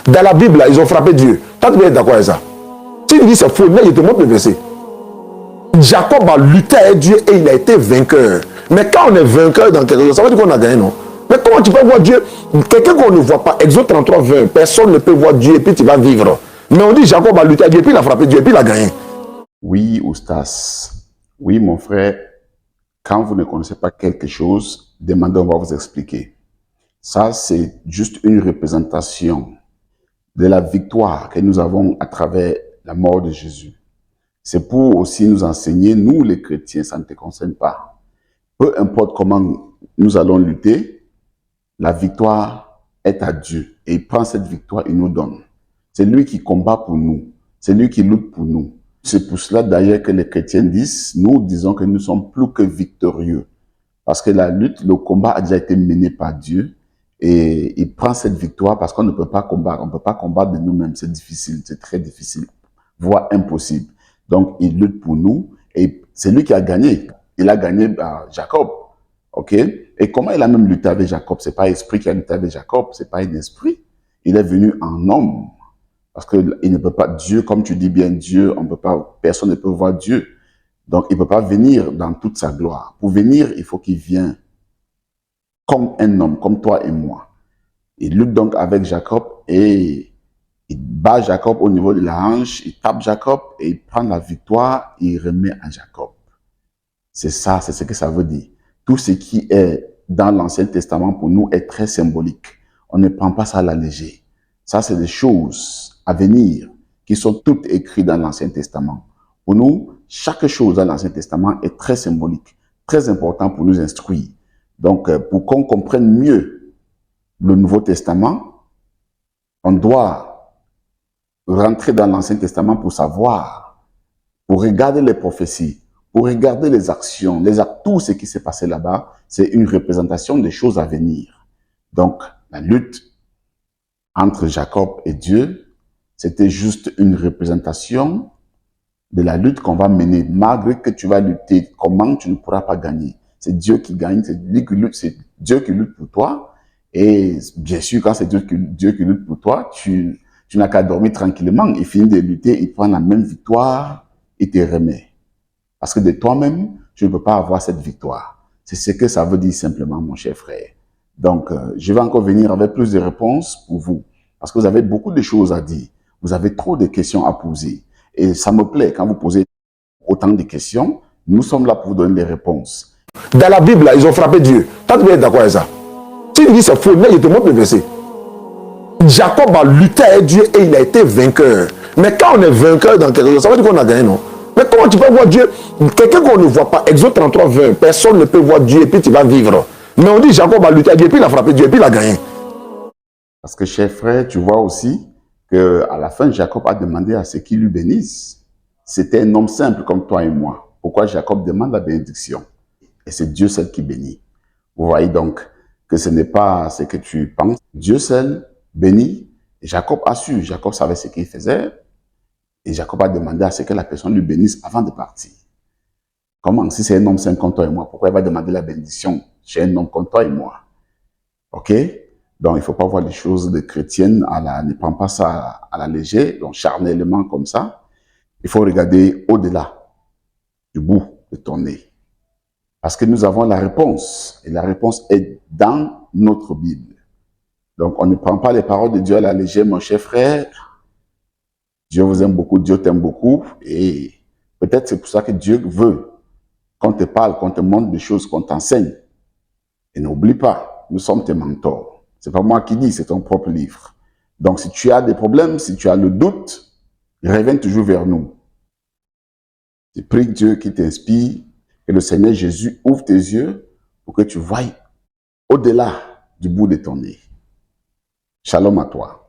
Dans la Bible, là, ils ont frappé Dieu. Toi, tu peux être d'accord avec ça? Si tu dis c'est faux, mais je te montre le verset. Jacob a lutté avec Dieu et il a été vainqueur. Mais quand on est vainqueur dans quelque chose, ça veut dire qu'on a gagné, non? Mais comment tu peux voir Dieu? Quelqu'un qu'on ne voit pas, Exode 33, 20, personne ne peut voir Dieu et puis tu vas vivre. Mais on dit Jacob a lutté avec Dieu et puis il a frappé Dieu et puis il a gagné. Oui, Oustas. Oui, mon frère, quand vous ne connaissez pas quelque chose, demandez, on va vous expliquer. Ça, c'est juste une représentation de la victoire que nous avons à travers la mort de Jésus. C'est pour aussi nous enseigner, nous les chrétiens, ça ne te concerne pas. Peu importe comment nous allons lutter, la victoire est à Dieu. Et il prend cette victoire, il nous donne. C'est lui qui combat pour nous. C'est lui qui lutte pour nous. C'est pour cela d'ailleurs que les chrétiens disent, nous disons que nous sommes plus que victorieux. Parce que la lutte, le combat a déjà été mené par Dieu. Et il prend cette victoire parce qu'on ne peut pas combattre. On ne peut pas combattre de nous-mêmes. C'est difficile, c'est très difficile, voire impossible. Donc, il lutte pour nous et c'est lui qui a gagné. Il a gagné Jacob. OK? Et comment il a même lutté avec Jacob? C'est pas l'esprit qui a lutté avec Jacob. C'est pas un esprit. Il est venu en homme. Parce que il ne peut pas, Dieu, comme tu dis bien, Dieu, on peut pas, personne ne peut voir Dieu. Donc, il ne peut pas venir dans toute sa gloire. Pour venir, il faut qu'il vienne comme un homme, comme toi et moi. Il lutte donc avec Jacob et il bat Jacob au niveau de la hanche, il tape Jacob et il prend la victoire et il remet à Jacob. C'est ça, c'est ce que ça veut dire. Tout ce qui est dans l'Ancien Testament pour nous est très symbolique. On ne prend pas ça à la légère. Ça, c'est des choses à venir qui sont toutes écrites dans l'Ancien Testament. Pour nous, chaque chose dans l'Ancien Testament est très symbolique, très important pour nous instruire. Donc, pour qu'on comprenne mieux le Nouveau Testament, on doit rentrer dans l'Ancien Testament pour savoir, pour regarder les prophéties, pour regarder les actions, tout ce qui s'est passé là-bas, c'est une représentation des choses à venir. Donc, la lutte entre Jacob et Dieu, c'était juste une représentation de la lutte qu'on va mener. Malgré que tu vas lutter, comment tu ne pourras pas gagner? C'est Dieu qui gagne, c'est Dieu qui lutte pour toi. Et bien sûr, quand c'est Dieu qui lutte pour toi, tu n'as qu'à dormir tranquillement. Il finit de lutter, il prend la même victoire, il te remet. Parce que de toi-même, tu ne peux pas avoir cette victoire. C'est ce que ça veut dire simplement, mon cher frère. Donc, je vais encore venir avec plus de réponses pour vous. Parce que vous avez beaucoup de choses à dire. Vous avez trop de questions à poser. Et ça me plaît quand vous posez autant de questions. Nous sommes là pour vous donner des réponses. Dans la Bible, là, ils ont frappé Dieu. Toi, tu peux être d'accord avec ça? Si tu dis c'est faux, mais je te montre le verset. Jacob a lutté avec Dieu et il a été vainqueur. Mais quand on est vainqueur dans quelque chose, ça veut dire qu'on a gagné, non? Mais comment tu peux voir Dieu? Quelqu'un qu'on ne voit pas, Exode 33, 20, personne ne peut voir Dieu et puis tu vas vivre. Mais on dit Jacob a lutté avec Dieu et puis il a frappé Dieu et puis il a gagné. Parce que, cher frère, tu vois aussi qu'à la fin, Jacob a demandé à ce qu'il lui bénisse. C'était un homme simple comme toi et moi. Pourquoi Jacob demande la bénédiction? Et c'est Dieu seul qui bénit. Vous voyez donc que ce n'est pas ce que tu penses. Dieu seul bénit. Et Jacob a su. Jacob savait ce qu'il faisait. Et Jacob a demandé à ce que la personne lui bénisse avant de partir. Comment? Si c'est un homme simple comme toi et moi, pourquoi il va demander la bénédiction chez un homme comme toi et moi? OK? Donc, il ne faut pas voir les choses de chrétiennes ne prends pas ça à la légère, donc charnellement comme ça. Il faut regarder au-delà du bout de ton nez. Parce que nous avons la réponse. Et la réponse est dans notre Bible. Donc, on ne prend pas les paroles de Dieu à la légère, mon cher frère. Dieu vous aime beaucoup, Dieu t'aime beaucoup. Et peut-être c'est pour ça que Dieu veut qu'on te parle, qu'on te montre des choses, qu'on t'enseigne. Et n'oublie pas, nous sommes tes mentors. C'est pas moi qui dis, c'est ton propre livre. Donc, si tu as des problèmes, si tu as le doute, reviens toujours vers nous. Je prie Dieu qui t'inspire, que le Seigneur Jésus ouvre tes yeux pour que tu voies au-delà du bout de ton nez. Shalom à toi.